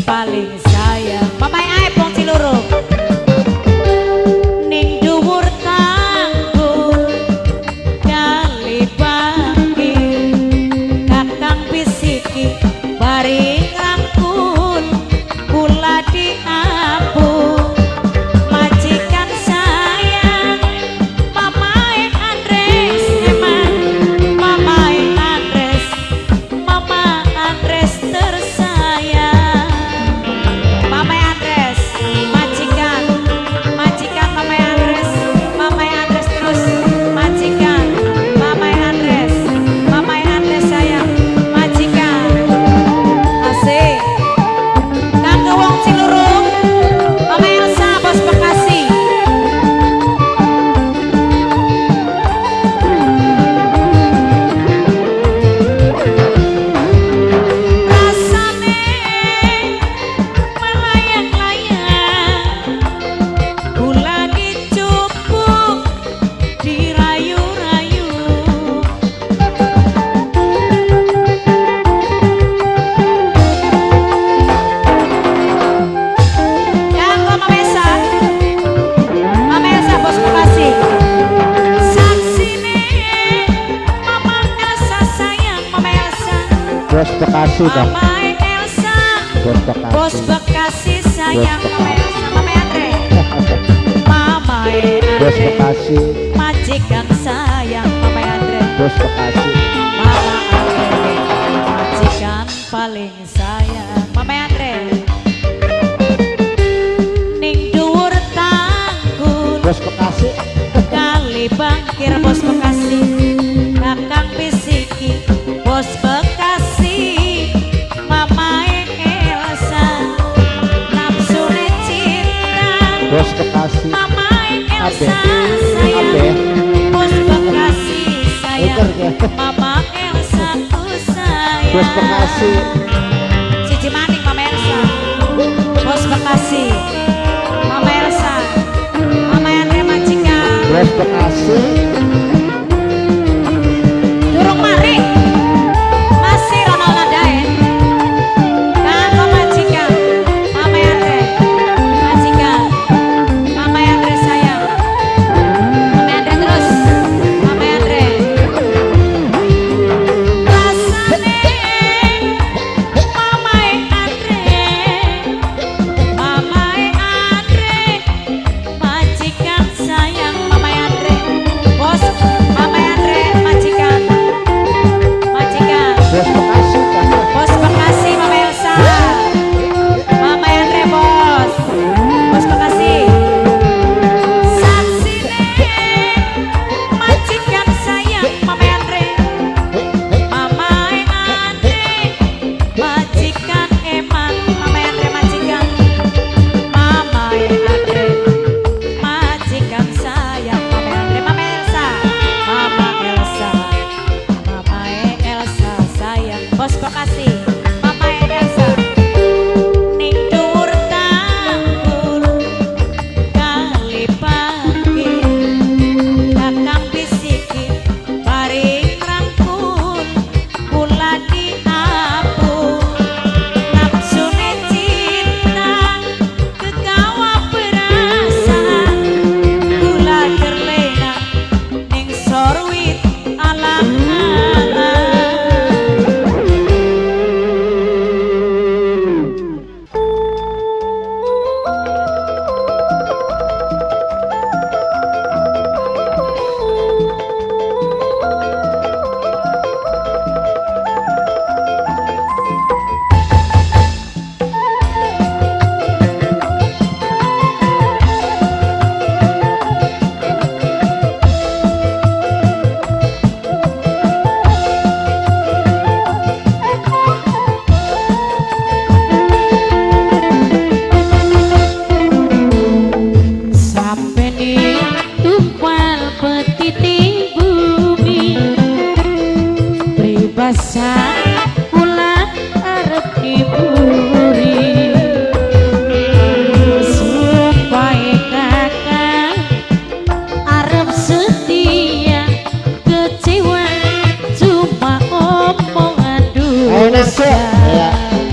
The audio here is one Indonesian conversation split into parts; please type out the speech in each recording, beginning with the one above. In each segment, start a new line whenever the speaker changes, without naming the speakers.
paling sayang. Mama ae wong Cilurung. Ning dhuwur tanggul kali bangkir kakang bisiki bari rangkul kula diampun majikan sayang mamae Andres eman mamae Andres mama Andres tersayang mamae Andres majikan mamae Andres terus majikan mamae Andres sayang majikan asik kanggo wong Cilurung mama Elsa bos Bekasi rasane melayang-layang kula dicupuk dirayu-rayu kanggo Mama Elsa bos Bekasi saksine Mama Elsa sayang Mama Elsa
Bos Bekasi dong.
Mama Elsa
Bos Bekasi.
bos Bekasi sayang Mama Elsa Mama Andre Mama
Bos
Andre
Bekasi.
majikan sayang Mama Andre
Bos Bekasi.
Mama Andre majikan paling sayang Mama Andre ning dhuwur tanggul
Bos Bekasi.
kali bangkir bos Bekasi kakang bisiki bos Bekasi mamae Elsa nafsune cinta
Bos Bekasi.
mamae Elsa
Abe.
sayang
Abe.
bos Bekasi sayang
Uker ya.
mama Elsa ku sayang
Bos Bekasi.
Cici maning mama Elsa bos Bekasi mama Elsa mama Andre majikan
Bos Bekasi.
durung mari masih Ronald Nadaen kanggo majikan mama Andre majikan mama Andre sayang mama Andre terus mama Andre rasane mama Andre majikan sayang mama Andre bos mama Andre majikan
Bos Bekasi.
bos Bekasi mama Elsa mama Andre bos Bekasi saksine majikan sayang mama Andre majikan eman mama Andre majikan mama Andre majikan sayang mama Elsa mama Elsa sayang bos Bekasi mama Elsa ning dhuwur tanggul kali bangkir kakang bisiki bari rangkul kula diapun nafsune cinta kegawa perasaan kula terlena ning sorwit alang-alang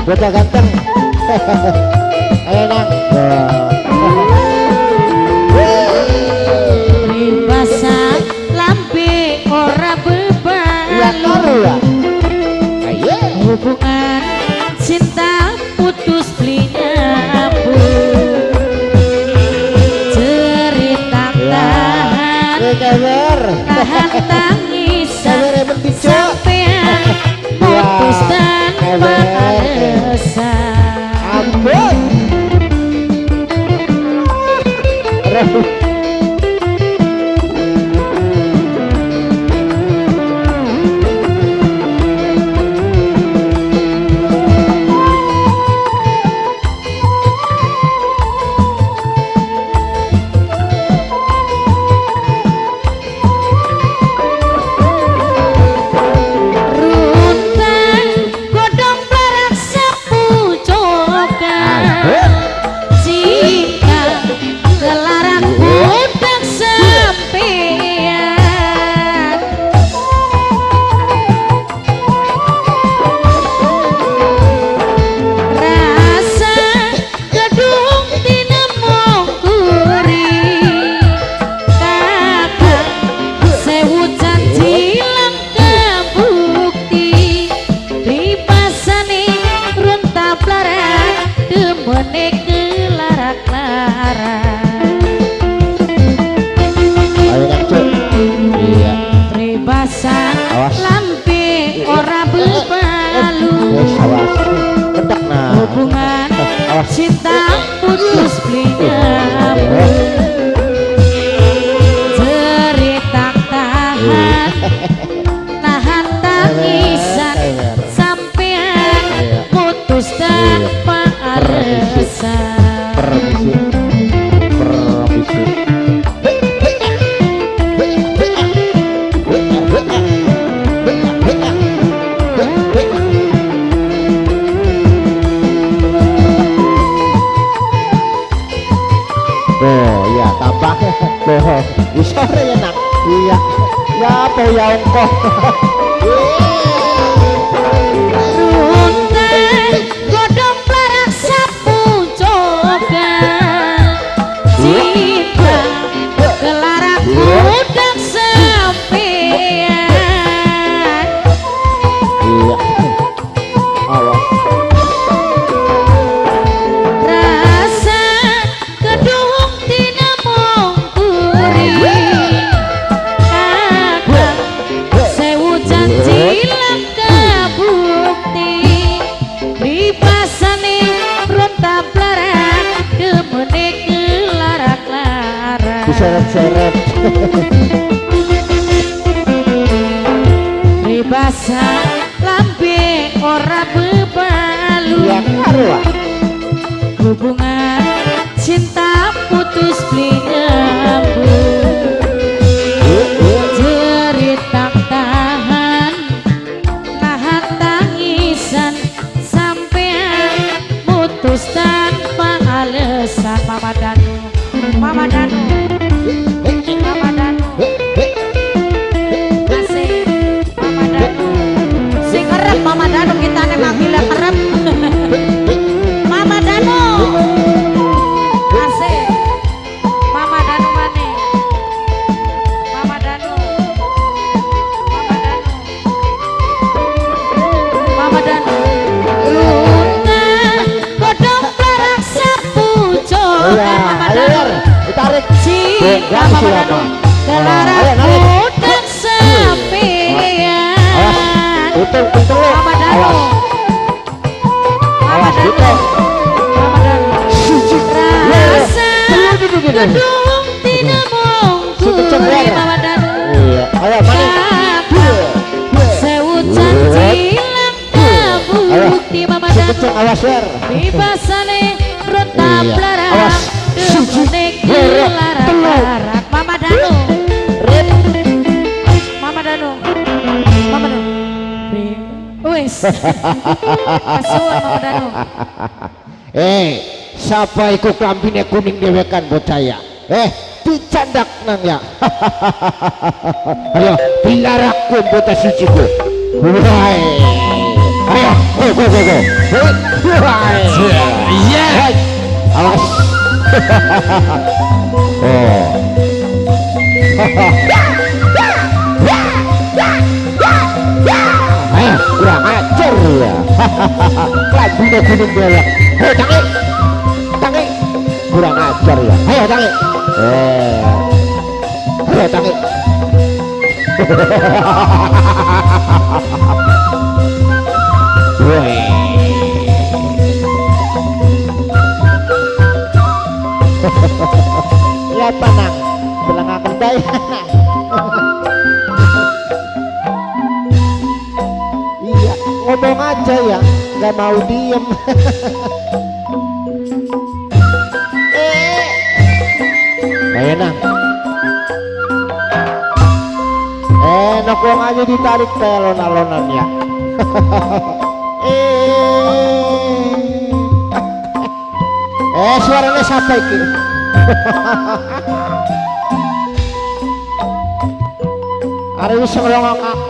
Bocah ganteng Ayo nang.
Ribasa lambe ora
Ya karo
beban
ya. Ayo.
hubungan cinta putus beli nyambung cerita tahan
Kewer.
tangisan
Kewer emang bijak.
sampean putus tanpa alasan.
Ampun.
Runtang godhong perak sapu cokan jika gelaran budak sampean rasa gedung tinemong kuri kakak sewu janji lang kabukti ribasane runta plarak demene kelarak-larak
Ayo nang cuk. Iya.
ribasan
Awas.
lambe ora bebalu
Wes awas. Ketek nah.
hubungan
Awas.
cinta putus beli nyambung cerita tahan nahan tangisan sampean putus tanpa alasan.
Permisi. Permisi. Oh iya tambah. Oh bisa ya nak. Iya. Ya apa ya engkau.
Runtang godhong plarak sapu cogan jika gelarak budak sampean
Iya. Awas.
rasa gedung tinemong kuri kakak sewu janji lang kabukti ribasane ronta plarak demene kelarak-larak
Diseret-seret.
ribasan lambe ora bebalu
Ya karo ah.
hubungan cinta putus beli nyambung cerita tahan nahan tangisan sampean putus tanpa alasan. Mama Danu Mama Danu Mama Danu asik Mama Danu sing kerep Mama Danu kita nek manggil kerep Mama Danu asik Mama Danu mane Mama Danu Mama Danu Mama Danu Runtang godhong perak sapu cogan Mama
Ayo
Danu
Yer, ditarik.
jika Mama Danu gelaran
Ayo, narik.
budak sampean
Untung lu.
Mama Danu
Awas.
Mama
Awas
Danu
gitu.
Mama Danu
Suci.
rasa
Iya.
gedung tinemong kuri Mama Danu
Iya. Ayo mana?
kakak sewu janji lang kabukti Mama Danu
Kenceng awas Yer.
ribasane ronta
Iya.
plarak
Awas.
demene kelarak Mama Danu Mama Danu Mama Danu wis kasuan Mama Danu
siapa ikut klambine kuning dewekan bocah ya? Dicandak nang ya. Ayo, dilarak ku bocah suci ku. Wahai. Ayo, go.
Iya.
Awas. Oh. Ayo, kurang ajar ya. Lagunya gunung belak. Ayo, tangi. Kurang ajar ya. Ayo, tangi. Ayo, tangi. Woi. Ya panang, bilang akan bayar. Iya, ngomong aja ya, nggak mau diem. Ayo nang. Enak wong aja ditarik telon-alonan ya. Suaranya siapa itu? Ada bisa ngelongok aku.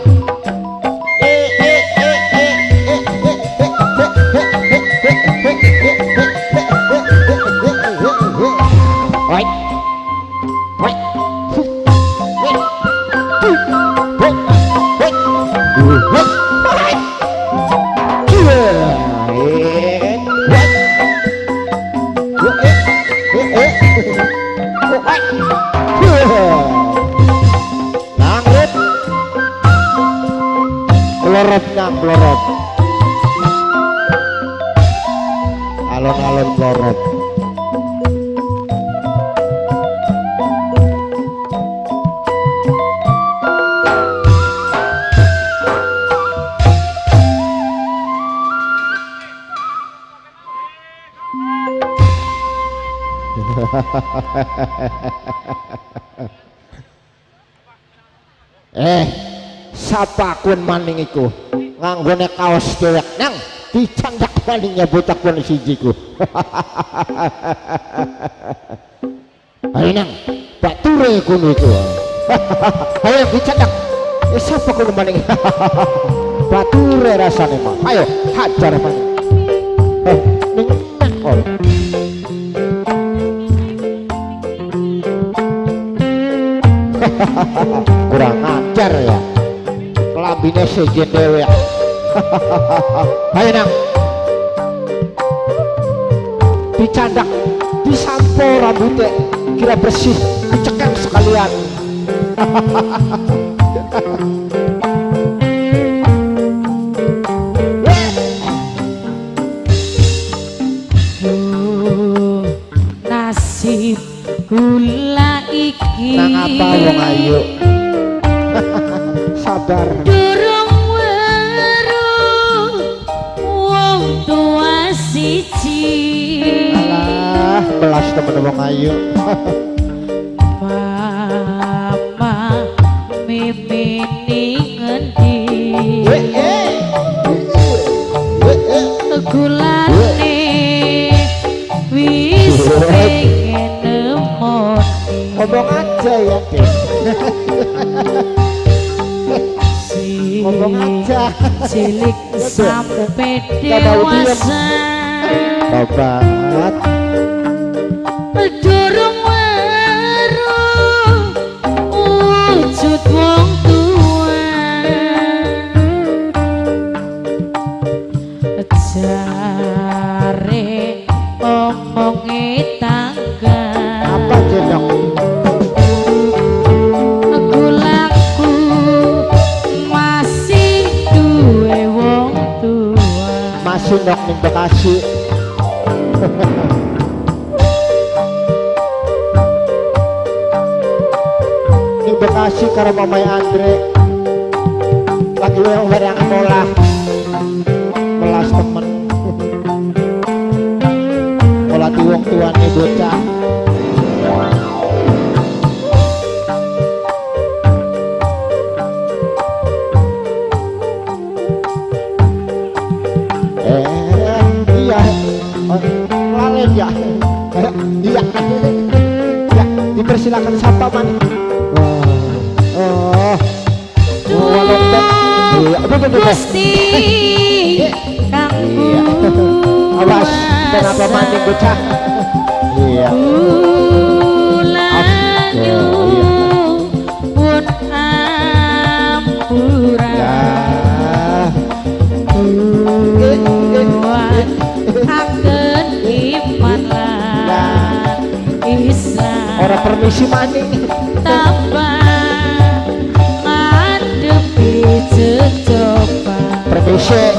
Pelorot alon-alon pelorot. Sapa kun maning iku nganggone kaos dewek nang dicandak malingnya bocah kun sijiku. Ayo nang bature kun iku. Ayo dicandak. Sapa kun maning? Bature rasane mah. Ayo hajar maning. Ning nak kok. Kurang ajar ya. Kelambine sejen dewek. Ayo nang dicandak disampo rambutnya kira bersih dicekang sekalian.
Nasib kula iki
nang apa wong ayu. Sabar
durung weruh wong tua siji.
alah belas temen wong ayu.
Mama mimini ngendi gulane wis pengen nemoni.
Ngomong aja ya deh. Ngomong aja.
Cilik sampai dewasa
Tobat.
durung weruh wujud wong tua. Jare omonge tangga
Apa jenok?
gulaku masih duwe wong tua.
Masih nok ning Bekasi. Ning Bekasi karo Mamai Andre. Lagi yang barang molah. Melas temen. Molah di wong tuane bocah. Iya. Lalen ya. Iya. Ya, dipersilakan sapa man. Oh. Walong
Gusti kang
Iya. Awas, kenapa mandi bocah? Iya.
Bulanyu pun ampura
Ya.
buat akan iman lan Islam
Orang permisi maning.
tambah ngadepi cecoba
Permisi.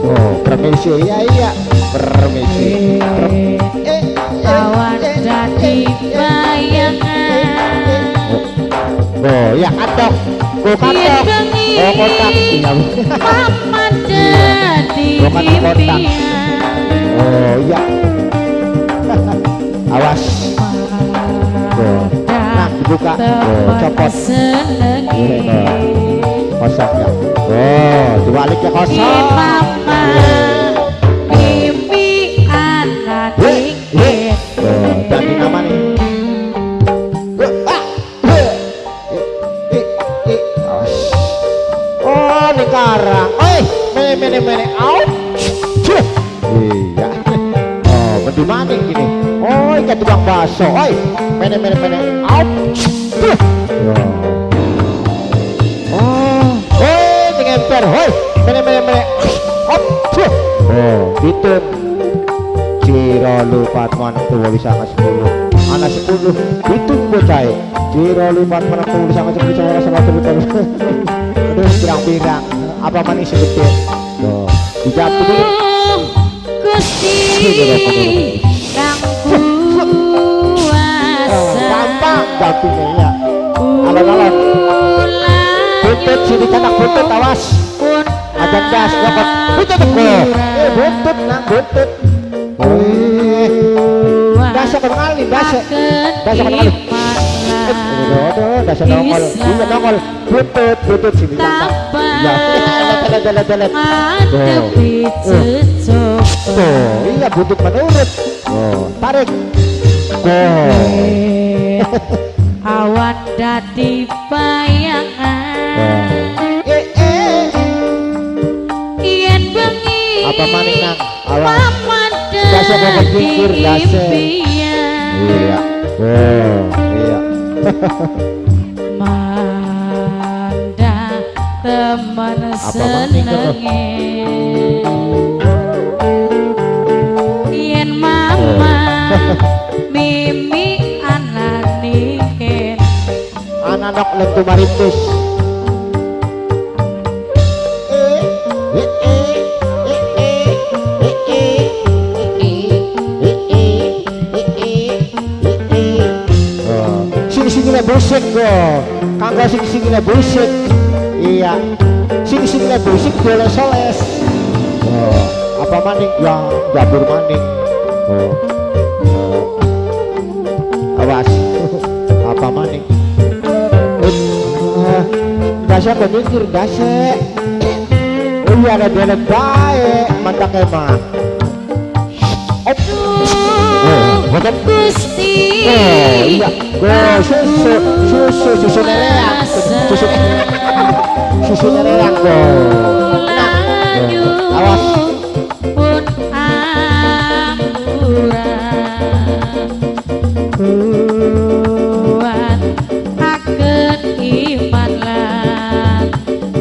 Oh, permisi. Iya. Permisi.
awan dadi bayangan
Oh, ya katok. Go katok. Oh, kotak. Iya.
mama dadi
Bukan kotak.
impian
Oh, iya. Awas. Oh. Nah, dibuka. Oh, copot.
senengi
Kosong ya. Oh, dibalik ya kosong.
mama mimpi anak dikit
Oh, ganti nama nih. Oh, ini karang. Oi, mene. Out. Iya. Oh, bendi maning gini. Oh, ikan tukang bakso. Oi, mene. Out. Oh, ini ngemper. Oi, mene. Out. Oh, gitu. Ciro lupa teman tua bisa ngasih 10 anak 10 itu bocah Ciro lupa teman tua bisa ngasih 10 sama terus aduh pirang-pirang apa manis gede tuh dijawab dulu
Gusti kang kuasa
gampang jawabnya ya alon-alon buntut sini canak buntut awas
pun
ajan gas dapat buntut kok buntut nang buntut dasar kali dasar kali dasar nongol iya nongol butut sini ya jalan
ngadepi cecoba
iya butut menurut tarik
awan dadi bayangan yen bengi
apa maning nang awas
mama
dasar mau pikir dasar
impian
iya iya
manda teman
Apa maning
senenge yen mama mimi anani
anak lentu maritus sini busik kok kanggo sing busik iya sini busik boleh soles apa maning ya jabur maning awas apa maning dasar pemikir dasar oh iya ada delet baik mantap emang
Gusti
iya susu nereang susu nereang awas
pun ampura buat akan iman lan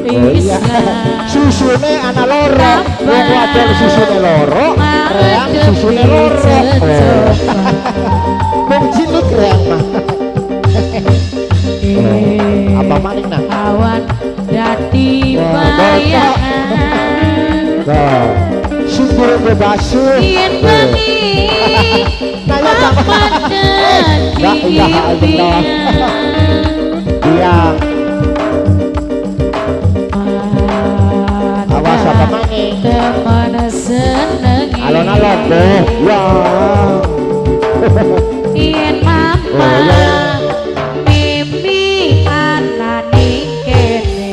Islam
susune ana loro wong wadon susune loro reang susune loro wong cilik reang mah apa maning nang
awan dadi bayangan
sumber bebasuh
yen bengi
naya
mama dadi impian
iya awas apa maning
teman senengi
alon-alon deh ya
yen mama mimpi anani kene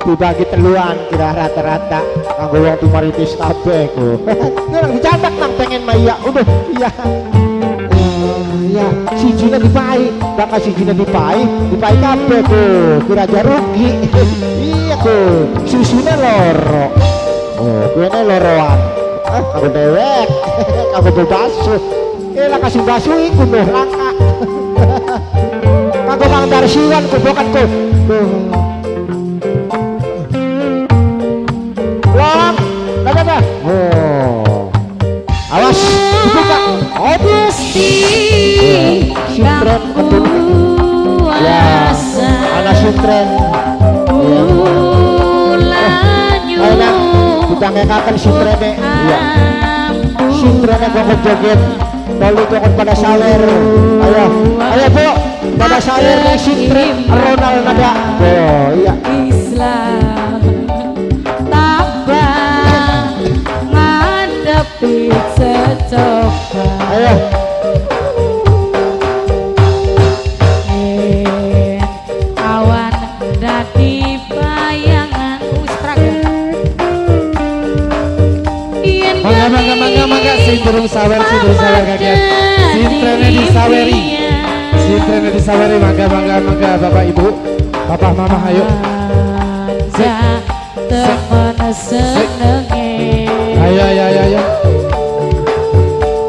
dibagi teluan kira rata-rata kanggo wong tumaritis kabeh ku. Nang dicatat nang pengen maya udah iya. Iya, sijine dipai, bakal sijine dipai kabeh tuh, kira aja rugi. Iya tuh, susune loro. Oh, kene loroan. Aku dewek, aku bebasu. Lah kasih basu iku noh langka. Kanggo Mang Darsiwan kubokanku. Tuh. Long, apa? Oh. Awas, dibuka. Obis. Sintren ketun. Ya, anak sintren. Ayo nak, kita ngekakan sintrene. Iya. Sintrene gua joget. Lalu tukon pada sawer. Ayo, ayo bu, pada sawer nih sintren Ronald Nada. Oh iya.
Islam tabah ngadepi secoba.
Ayo.
Awan dadi bayangan
Mangga sinturung sawer kagian. Sintrene disaweri mangga Bapak Ibu, Papa Mama ayo.
temen senenge.
Ayo.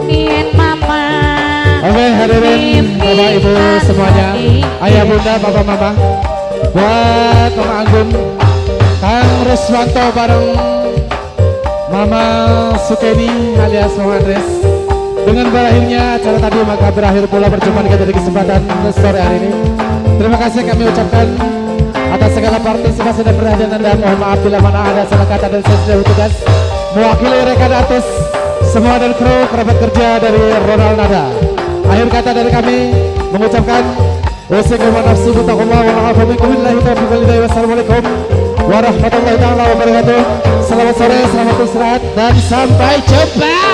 Yen mama.
Oke hadirin Bapak Ibu semuanya, ayah bunda Bapak Mama, buat Mama Anggun, Kang Ruswanto bareng Mama Sukeni alias Mama Andres. Dengan berakhirnya acara tadi maka berakhir pula perjumpaan kita di kesempatan sore hari ini. Terima kasih kami ucapkan atas segala partisipasi dan perhatian Anda. Mohon maaf bila mana ada salah kata dan saya sudah bertugas mewakili rekan artis semua dan kru kerabat kerja dari Ronald Nada. Akhir kata dari kami mengucapkan wassalamualaikum warahmatullahi wabarakatuh. Selamat sore, selamat istirahat dan sampai jumpa.